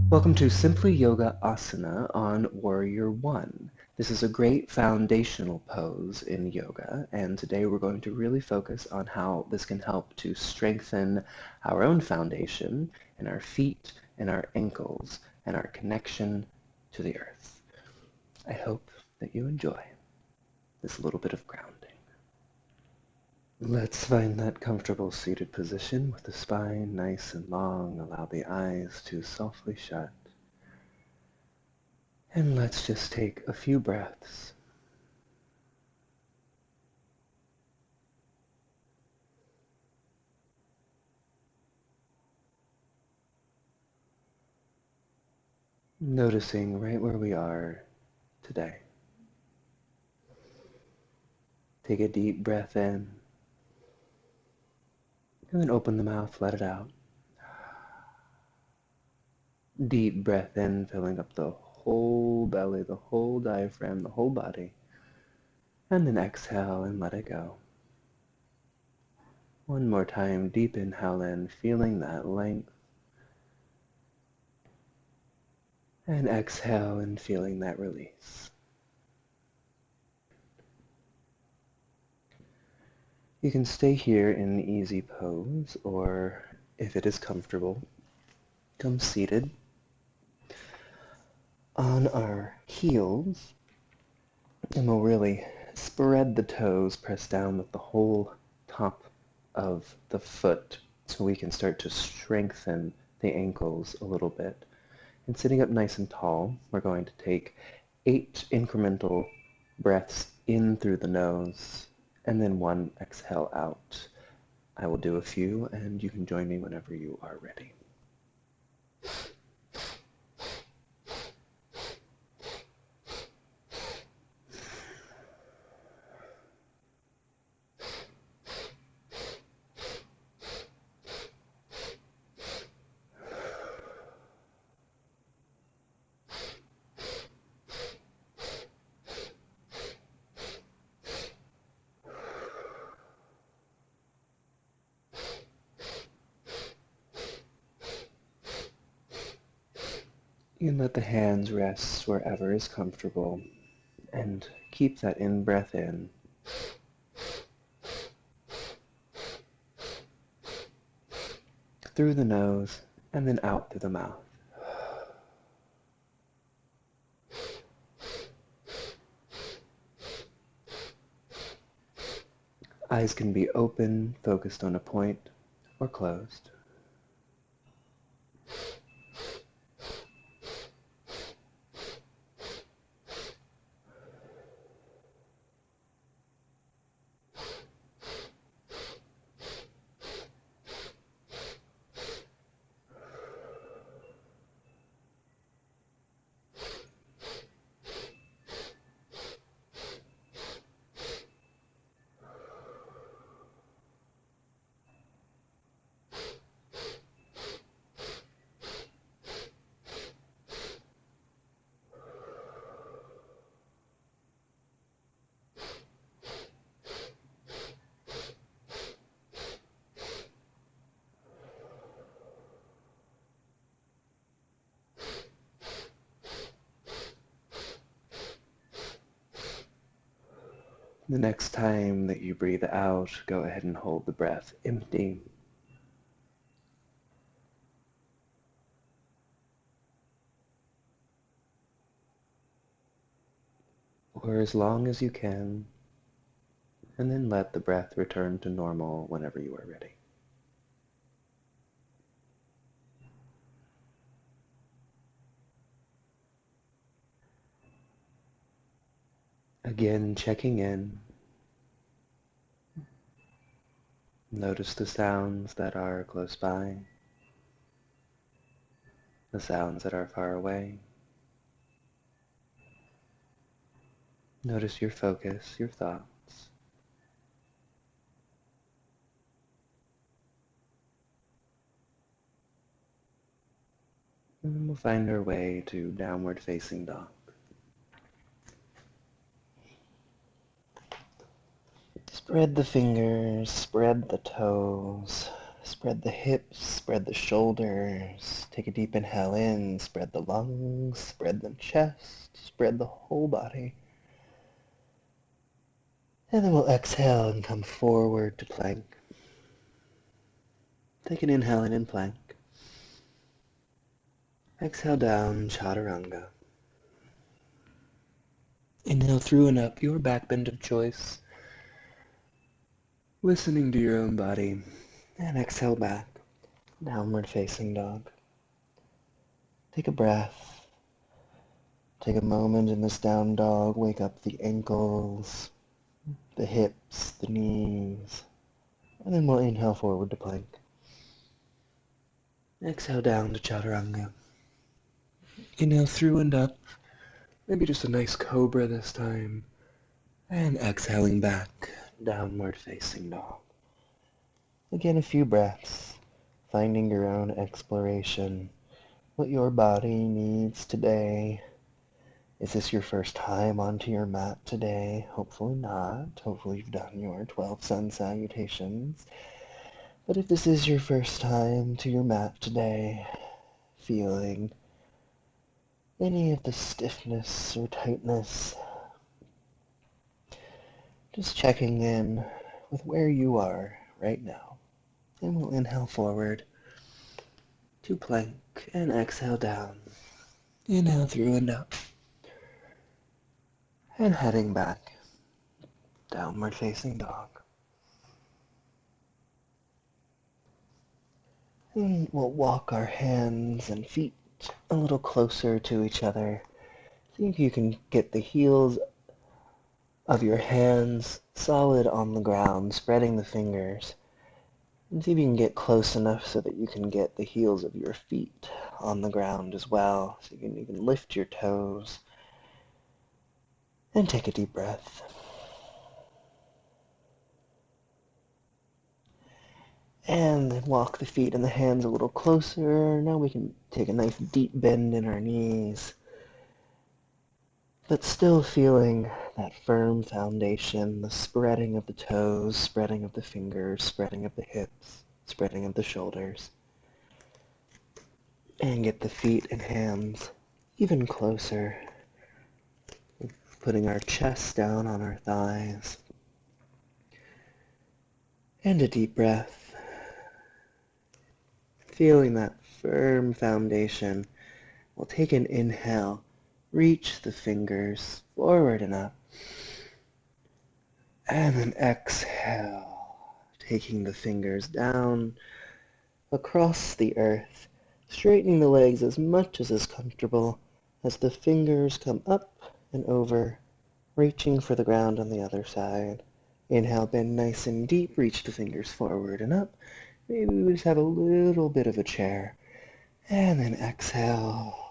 Welcome to Simply Yoga Asana on Warrior One. This is a great foundational pose in yoga, and today we're going to really focus on how this can help to strengthen our own foundation in our feet and our ankles and our connection to the earth. I hope that you enjoy this little bit of grounding. Let's find that comfortable seated position with the spine nice and long. Allow the eyes to softly shut. And let's just take a few breaths. Noticing right where we are today. Take a deep breath in, and then open the mouth, let it out. Deep breath in, filling up the whole belly, the whole diaphragm, the whole body. And then exhale and let it go. One more time, deep inhale in, feeling that length. And exhale and feeling that release. You can stay here in easy pose, or if it is comfortable, come seated on our heels, and we'll really spread the toes, press down with the whole top of the foot so we can start to strengthen the ankles a little bit. And sitting up nice and tall, we're going to take 8 incremental breaths in through the nose, and then 1 exhale out. I will do a few, and you can join me whenever you are ready. You can let the hands rest wherever is comfortable, and keep that in-breath in. Through the nose, and then out through the mouth. Eyes can be open, focused on a point, or closed. The next time that you breathe out, go ahead and hold the breath empty. Or as long as you can, and then let the breath return to normal whenever you are ready. Again, checking in. Notice the sounds that are close by, the sounds that are far away. Notice your focus, your thoughts. And then we'll find our way to downward facing dog. Spread the fingers, spread the toes, Spread the hips, spread the shoulders. Take a deep inhale in, spread the lungs, spread the chest, spread the whole body. And then we'll exhale and come forward to plank. Take an inhale in plank. Exhale down, chaturanga. Inhale through and up, your back bend of choice. Listening to your own body. And exhale back, downward facing dog. Take a breath. Take a moment in this down dog. Wake up the ankles, the hips, the knees. And then we'll inhale forward to plank. Exhale down to chaturanga. Inhale through and up. Maybe just a nice cobra this time. And exhaling back, downward facing dog. Again, a few breaths, finding your own exploration, what your body needs today. Is this your first time onto your mat today? Hopefully not. Hopefully you've done your 12 sun salutations. But if this is your first time to your mat today, feeling any of the stiffness or tightness, just checking in with where you are right now. And we'll inhale forward to plank and exhale down. Inhale through and up. And heading back, downward facing dog. And we'll walk our hands and feet a little closer to each other. See if you can get the heels of your hands solid on the ground, spreading the fingers. And see if you can get close enough so that you can get the heels of your feet on the ground as well. So you can lift your toes. And take a deep breath. And then walk the feet and the hands a little closer. Now we can take a nice deep bend in our knees. But still feeling that firm foundation, the spreading of the toes, spreading of the fingers, spreading of the hips, spreading of the shoulders. And get the feet and hands even closer. Putting our chest down on our thighs. And a deep breath. Feeling that firm foundation. We'll take an inhale. Reach the fingers forward and up. And then exhale, taking the fingers down across the earth, straightening the legs as much as is comfortable as the fingers come up and over, reaching for the ground on the other side. Inhale, bend nice and deep, reach the fingers forward and up. Maybe we just have a little bit of a chair. And then exhale.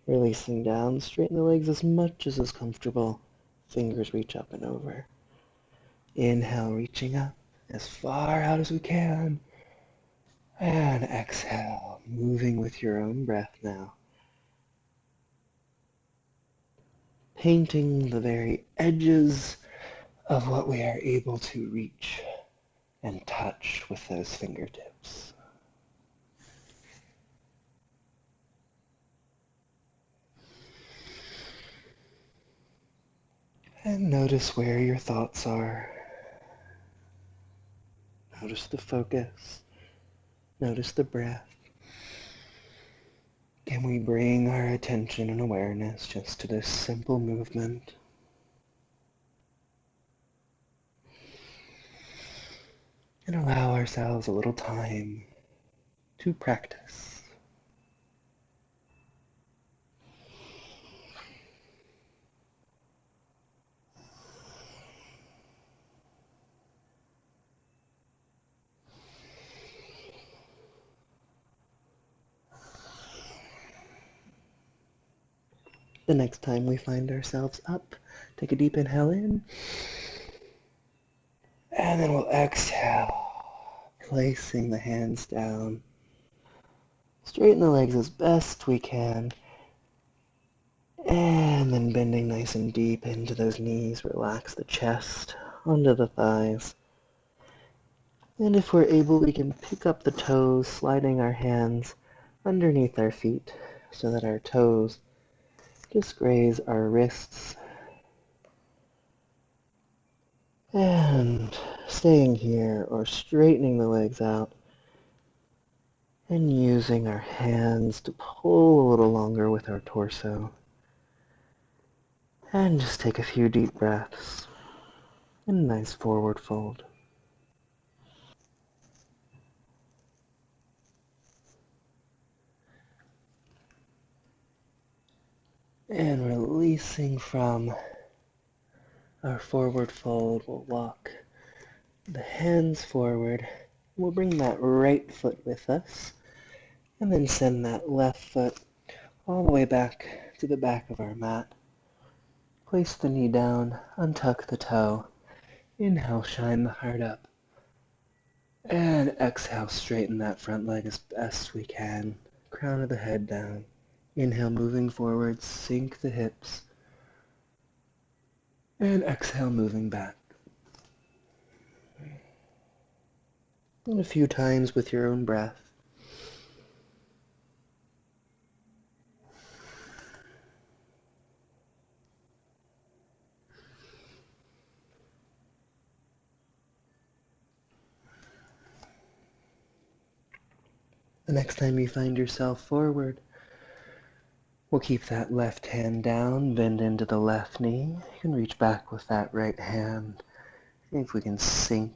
Releasing down, straighten the legs as much as is comfortable. Fingers reach up and over. Inhale, reaching up as far out as we can. And exhale, moving with your own breath now. Painting the very edges of what we are able to reach and touch with those fingertips. And notice where your thoughts are. Notice the focus. Notice the breath. Can we bring our attention and awareness just to this simple movement? And allow ourselves a little time to practice. The next time we find ourselves up, take a deep inhale in, and then we'll exhale, placing the hands down. Straighten the legs as best we can, and then bending nice and deep into those knees, relax the chest, onto the thighs. And if we're able, we can pick up the toes, sliding our hands underneath our feet so that our toes just graze our wrists. And staying here or straightening the legs out and using our hands to pull a little longer with our torso. And just take a few deep breaths. And a nice forward fold. And releasing from our forward fold, we'll walk the hands forward. We'll bring that right foot with us, and then send that left foot all the way back to the back of our mat. Place the knee down, untuck the toe. Inhale, shine the heart up. And exhale, straighten that front leg as best we can. Crown of the head down. Inhale, moving forward, sink the hips. And exhale, moving back. And a few times with your own breath. The next time you find yourself forward, we'll keep that left hand down, bend into the left knee. You can reach back with that right hand. See if we can sink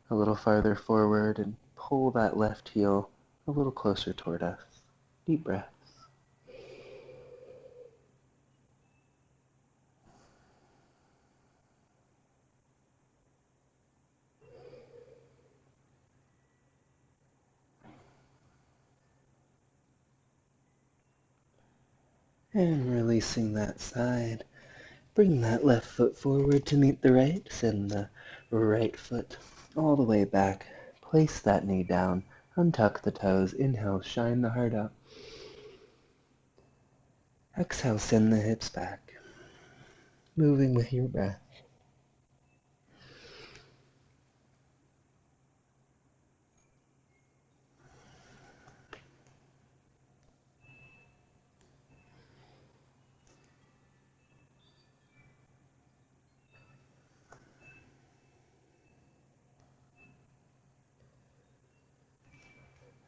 a little farther forward and pull that left heel a little closer toward us. Deep breaths. And releasing that side. Bring that left foot forward to meet the right. Send the right foot all the way back. Place that knee down. Untuck the toes. Inhale, shine the heart up. Exhale, send the hips back. Moving with your breath.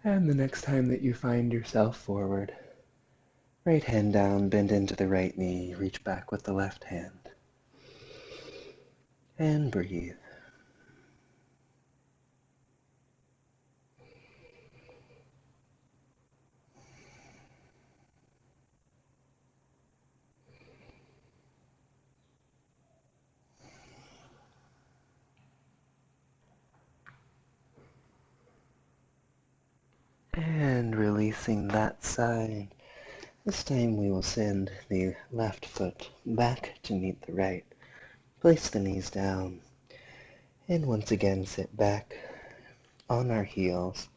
And the next time that you find yourself forward, right hand down, bend into the right knee, reach back with the left hand. And breathe. And releasing that side. This time we will send the left foot back to meet the right. Place the knees down. And once again sit back on our heels.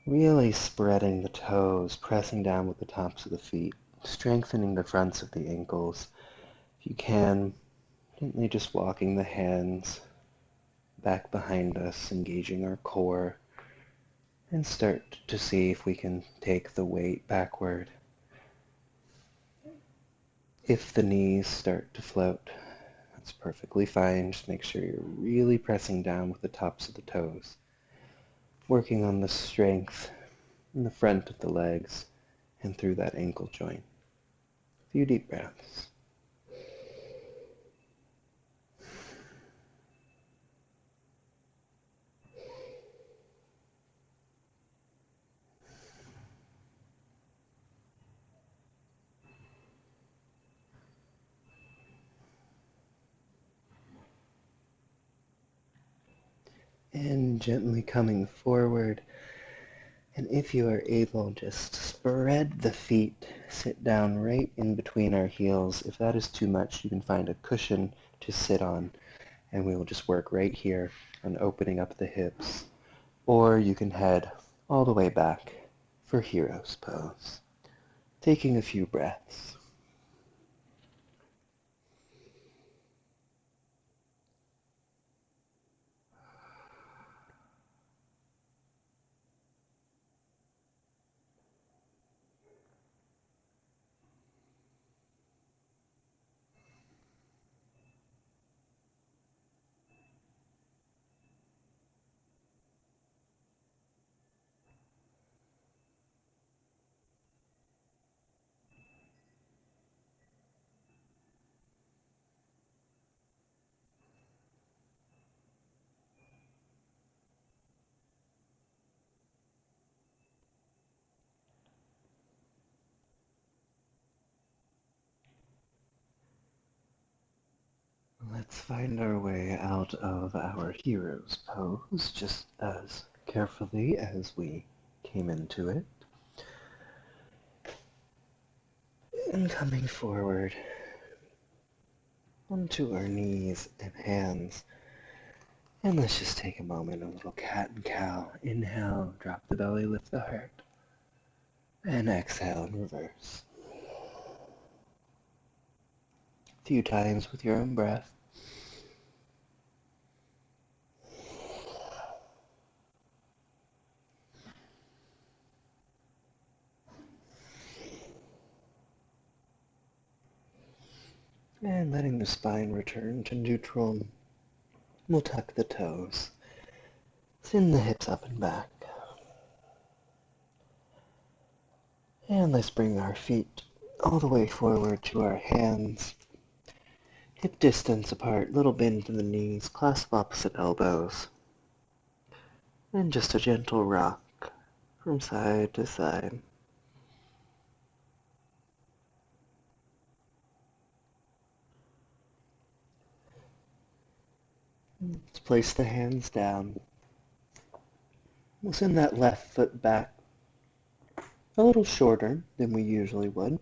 Really spreading the toes, pressing down with the tops of the feet. Strengthening the fronts of the ankles. If you can, gently just walking the hands back behind us, engaging our core, and start to see if we can take the weight backward. If the knees start to float, that's perfectly fine. Just make sure you're really pressing down with the tops of the toes, working on the strength in the front of the legs and through that ankle joint. A few deep breaths. And gently coming forward. And if you are able, just spread the feet, sit down right in between our heels. If that is too much, you can find a cushion to sit on, and we will just work right here on opening up the hips. Or you can head all the way back for Hero's Pose. Taking a few breaths. Let's find our way out of our hero's pose just as carefully as we came into it. And coming forward onto our knees and hands. And let's just take a moment, a little cat and cow. Inhale, drop the belly, lift the heart. And exhale in reverse. A few times with your own breath. And letting the spine return to neutral. We'll tuck the toes. Send the hips up and back. And let's bring our feet all the way forward to our hands. Hip distance apart, little bend in the knees, clasp opposite elbows. And just a gentle rock from side to side. Let's place the hands down. We'll send that left foot back a little shorter than we usually would.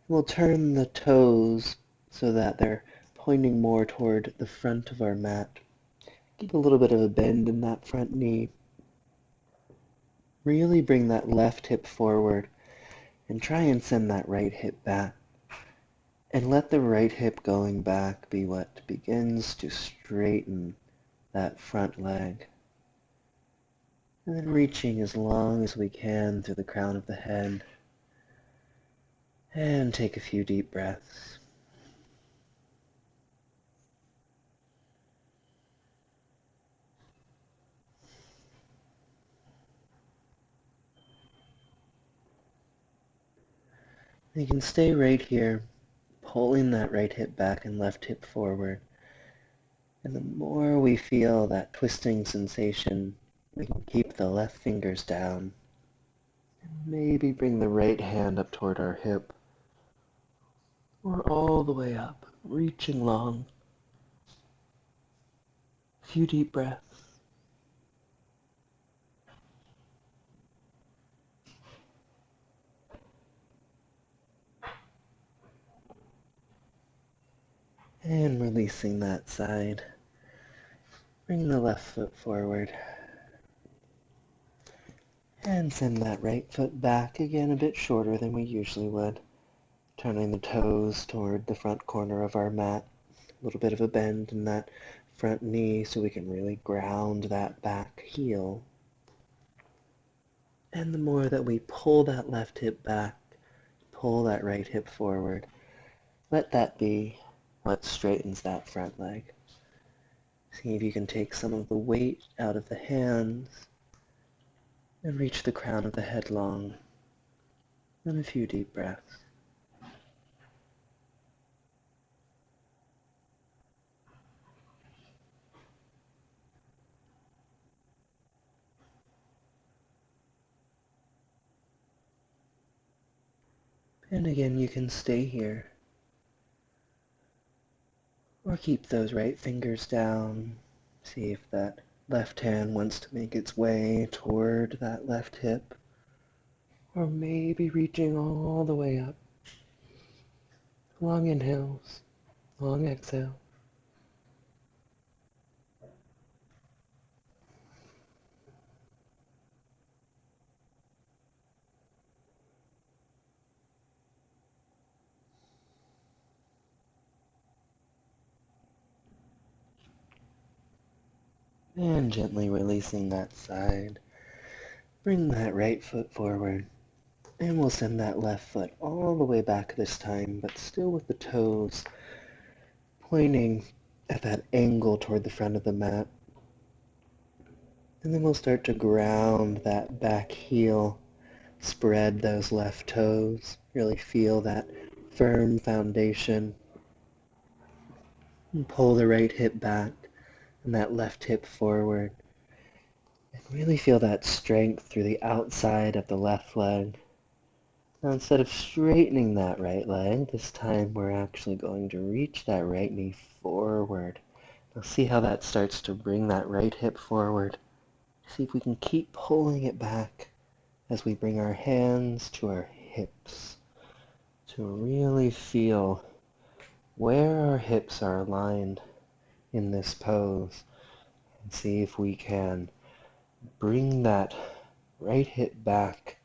We'll turn the toes so that they're pointing more toward the front of our mat. Keep a little bit of a bend in that front knee. Really bring that left hip forward and try and send that right hip back. And let the right hip going back be what begins to straighten that front leg. And then reaching as long as we can through the crown of the head. And take a few deep breaths. You can stay right here, pulling that right hip back and left hip forward. And the more we feel that twisting sensation, we can keep the left fingers down. And maybe bring the right hand up toward our hip. Or all the way up, reaching long. A few deep breaths. And releasing that side. Bring the left foot forward. And send that right foot back again a bit shorter than we usually would. Turning the toes toward the front corner of our mat. A little bit of a bend in that front knee so we can really ground that back heel. And the more that we pull that left hip back, pull that right hip forward, let that be what straightens that front leg. See if you can take some of the weight out of the hands and reach the crown of the head long. And a few deep breaths. And again, you can stay here. Or keep those right fingers down. See if that left hand wants to make its way toward that left hip. Or maybe reaching all the way up. Long inhales, long exhale. And gently releasing that side. Bring that right foot forward. And we'll send that left foot all the way back this time, but still with the toes pointing at that angle toward the front of the mat. And then we'll start to ground that back heel. Spread those left toes. Really feel that firm foundation. And pull the right hip back and that left hip forward. And really feel that strength through the outside of the left leg. Now instead of straightening that right leg, this time we're actually going to reach that right knee forward. Now see how that starts to bring that right hip forward. See if we can keep pulling it back as we bring our hands to our hips to really feel where our hips are aligned in this pose. And see if we can bring that right hip back.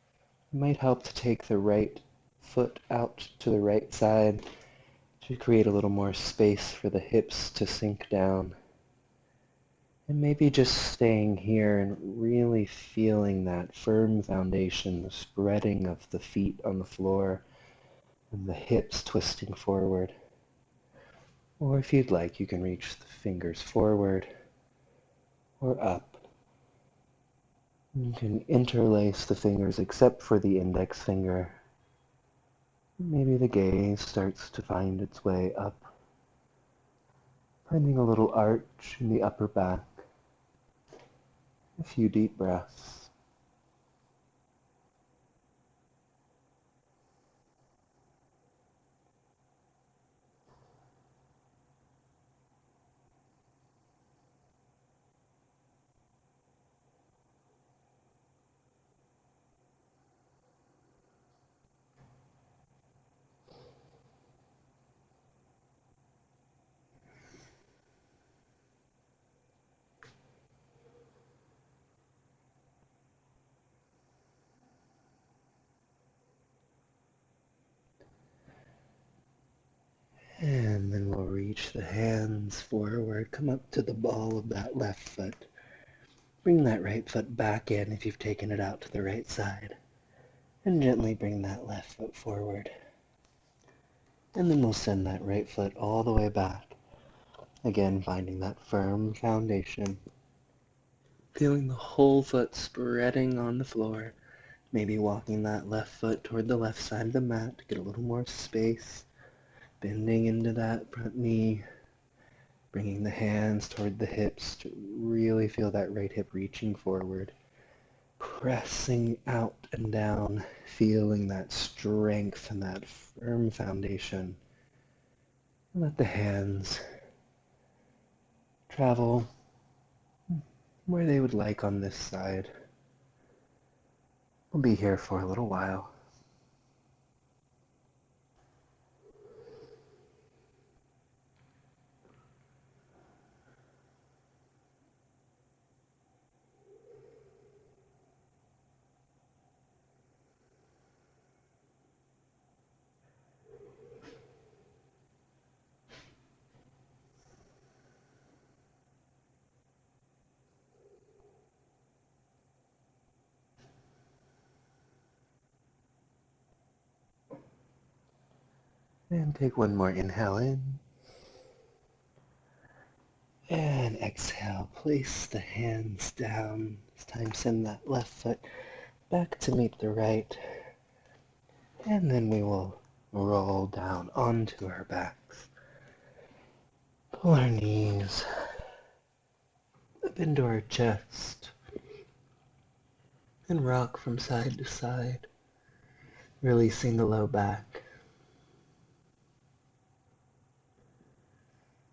It might help to take the right foot out to the right side to create a little more space for the hips to sink down. And maybe just staying here and really feeling that firm foundation, the spreading of the feet on the floor and the hips twisting forward. Or if you'd like, you can reach the fingers forward or up. You can interlace the fingers except for the index finger. Maybe the gaze starts to find its way up, finding a little arch in the upper back. A few deep breaths. And then we'll reach the hands forward, come up to the ball of that left foot. Bring that right foot back in if you've taken it out to the right side. And gently bring that left foot forward. And then we'll send that right foot all the way back. Again, finding that firm foundation. Feeling the whole foot spreading on the floor. Maybe walking that left foot toward the left side of the mat to get a little more space. Bending into that front knee. Bringing the hands toward the hips to really feel that right hip reaching forward. Pressing out and down, feeling that strength and that firm foundation. Let the hands travel where they would like on this side. We'll be here for a little while. And take one more inhale in. And exhale, place the hands down. This time send that left foot back to meet the right. And then we will roll down onto our backs. Pull our knees up into our chest. And rock from side to side, releasing the low back.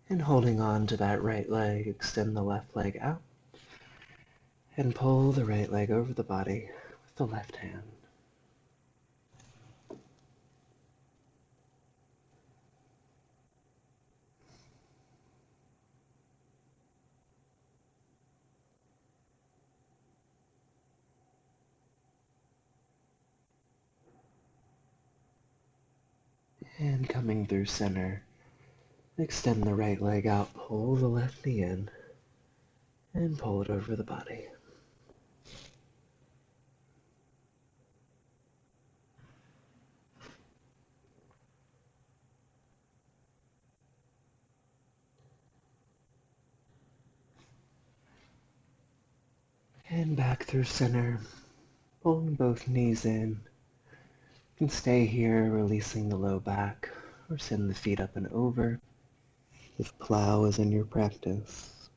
And holding on to that right leg, extend the left leg out. And pull the right leg over the body with the left hand. And coming through center, extend the right leg out, pull the left knee in, and pull it over the body. And back through center, pulling both knees in. You can stay here, releasing the low back, or send the feet up and over, if plow is in your practice.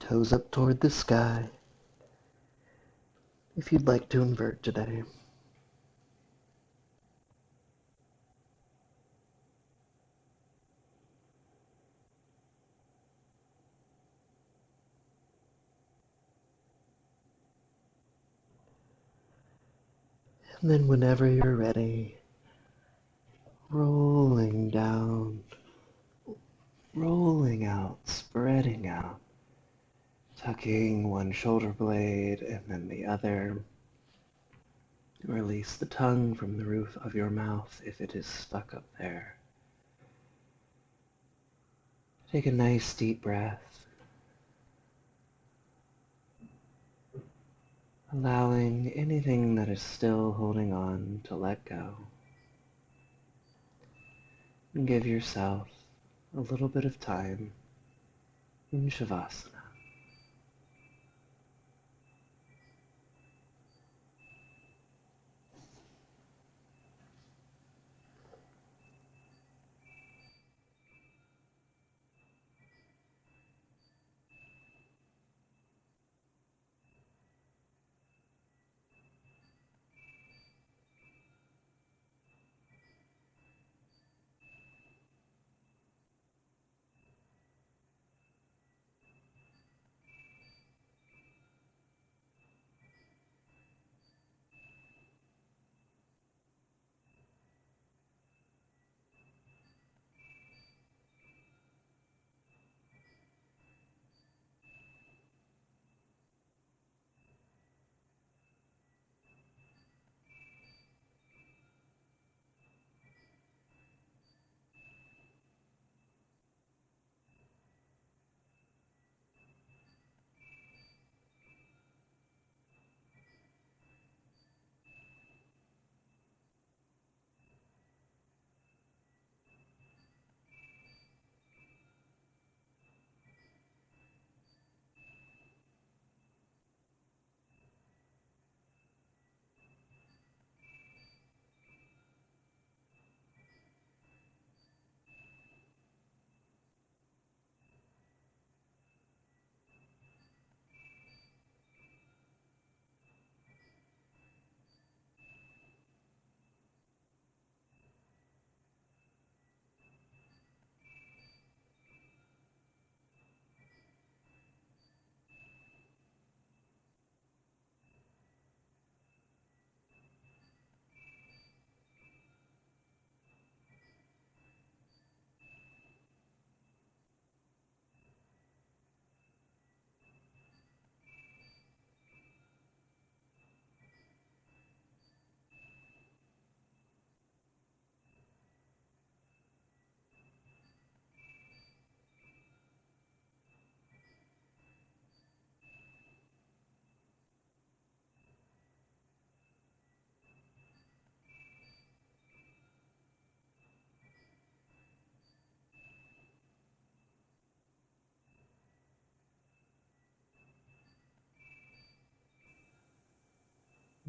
Toes up toward the sky. if you'd like to invert today. And then whenever you're ready, rolling down, rolling out, spreading out, tucking one shoulder blade and then the other. Release the tongue from the roof of your mouth if it is stuck up there. Take a nice deep breath, allowing anything that is still holding on to let go. And give yourself a little bit of time in Shavasana.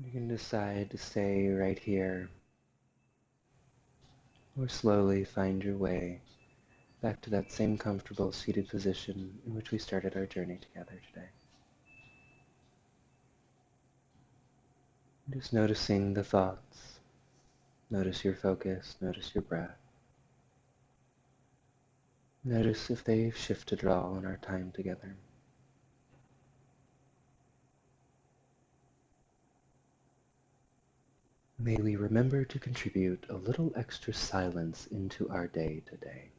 You can decide to stay right here or slowly find your way back to that same comfortable seated position in which we started our journey together today. Just noticing the thoughts. Notice your focus, notice your breath. Notice if they've shifted at all in our time together. May we remember to contribute a little extra silence into our day today.